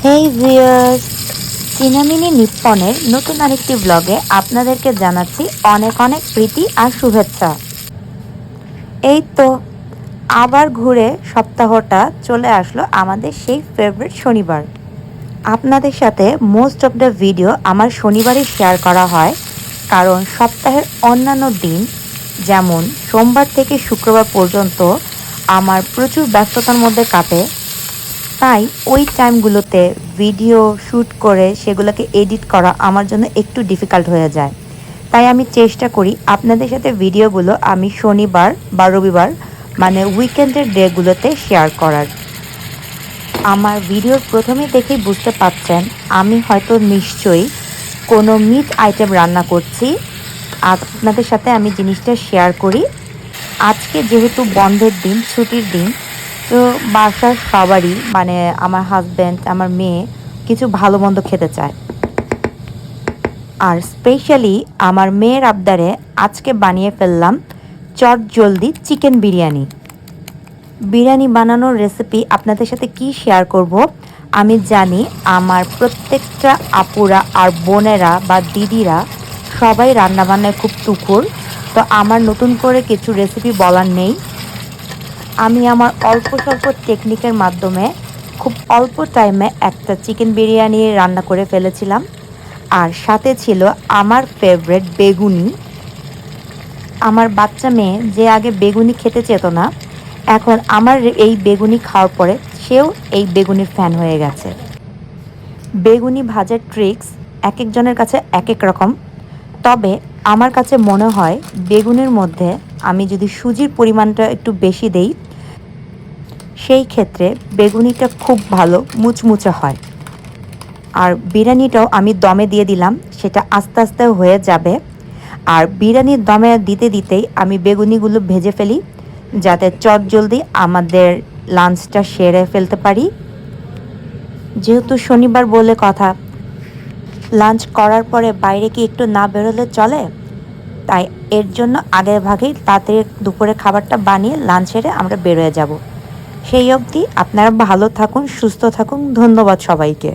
হেই viewers, চিনামিনি নিপ্পনের নতুন আরেকটি ব্লগে আপনাদেরকে জানাচ্ছি অনেক অনেক প্রীতি আর শুভেচ্ছা। এই তো আবার ঘুরে সপ্তাহটা চলে আসলো আমাদের সেই ফেভারিট শনিবার। আপনাদের সাথে মোস্ট অফ দ্য ভিডিও আমার শনিবারই শেয়ার করা হয়, কারণ সপ্তাহের অন্যান্য দিন যেমন সোমবার থেকে শুক্রবার পর্যন্ত আমার প্রচুর ব্যস্ততার মধ্যে কাটে। তাই ওই টাইমগুলোতে ভিডিও শ্যুট করে সেগুলোকে এডিট করা আমার জন্য একটু ডিফিকাল্ট হয়ে যায়। তাই আমি চেষ্টা করি আপনাদের সাথে ভিডিওগুলো আমি শনিবার বা রবিবার মানে উইকেন্ডের ডেগুলোতে শেয়ার করার। আমার ভিডিওর প্রথমে দেখেই বুঝতে পারছেন আমি হয়তো নিশ্চয়ই কোনো মিট আইটেম রান্না করছি। আপনাদের সাথে আমি জিনিসটা শেয়ার করি। আজকে যেহেতু বন্ধের দিন, ছুটির দিন, তো বাসার সবারই মানে আমার হাজব্যান্ড, আমার মেয়ে কিছু ভালো মন্দ খেতে চায়। আর স্পেশালি আমার মেয়ের আবদারে আজকে বানিয়ে ফেললাম চটজলদি চিকেন বিরিয়ানি। বিরিয়ানি বানানোর রেসিপি আপনাদের সাথে কি শেয়ার করব, আমি জানি আমার প্রত্যেকটা আপুরা আর বোনেরা বা দিদিরা সবাই রান্নাবান্নায় খুব তুখুর। তো আমার নতুন করে কিছু রেসিপি বলার নেই। আমি আমার অল্প স্বল্প টেকনিকের মাধ্যমে খুব অল্প টাইমে একটা চিকেন বিরিয়ানি রান্না করে ফেলেছিলাম। আর সাথে ছিল আমার ফেভারিট বেগুনি। আমার বাচ্চা মেয়ে যে আগে বেগুনি খেতে চেত না, এখন আমার এই বেগুনি খাওয়ার পরে সেও এই বেগুনির ফ্যান হয়ে গেছে। বেগুনি ভাজার ট্রিক্স এক একজনের কাছে এক এক রকম, তবে আমার কাছে মনে হয় বেগুনের মধ্যে আমি যদি সুজির পরিমাণটা একটু বেশি দেই, সেই ক্ষেত্রে বেগুনিটা খুব ভালো মুচমুচে হয়। আর বিরিয়ানিটাও আমি দমে দিয়ে দিলাম, সেটা আস্তে আস্তে হয়ে যাবে। আর বিরিয়ানির দমে দিতে দিতেই আমি বেগুনিগুলো ভেজে ফেলি, যাতে চটজলদি আমাদের লাঞ্চটা সেরে ফেলতে পারি। যেহেতু শনিবার বলে কথা, লাঞ্চ করার পরে বাইরে কি একটু না বেরোলে চলে? তাই এর জন্য আগের ভাগেই তাড়াতাড়ি দুপুরে খাবারটা বানিয়ে লাঞ্চ সেরে আমরা বেরোয় যাব। সেই অবধি আপনারা ভালো থাকুন, সুস্থ থাকুন। ধন্যবাদ সবাইকে।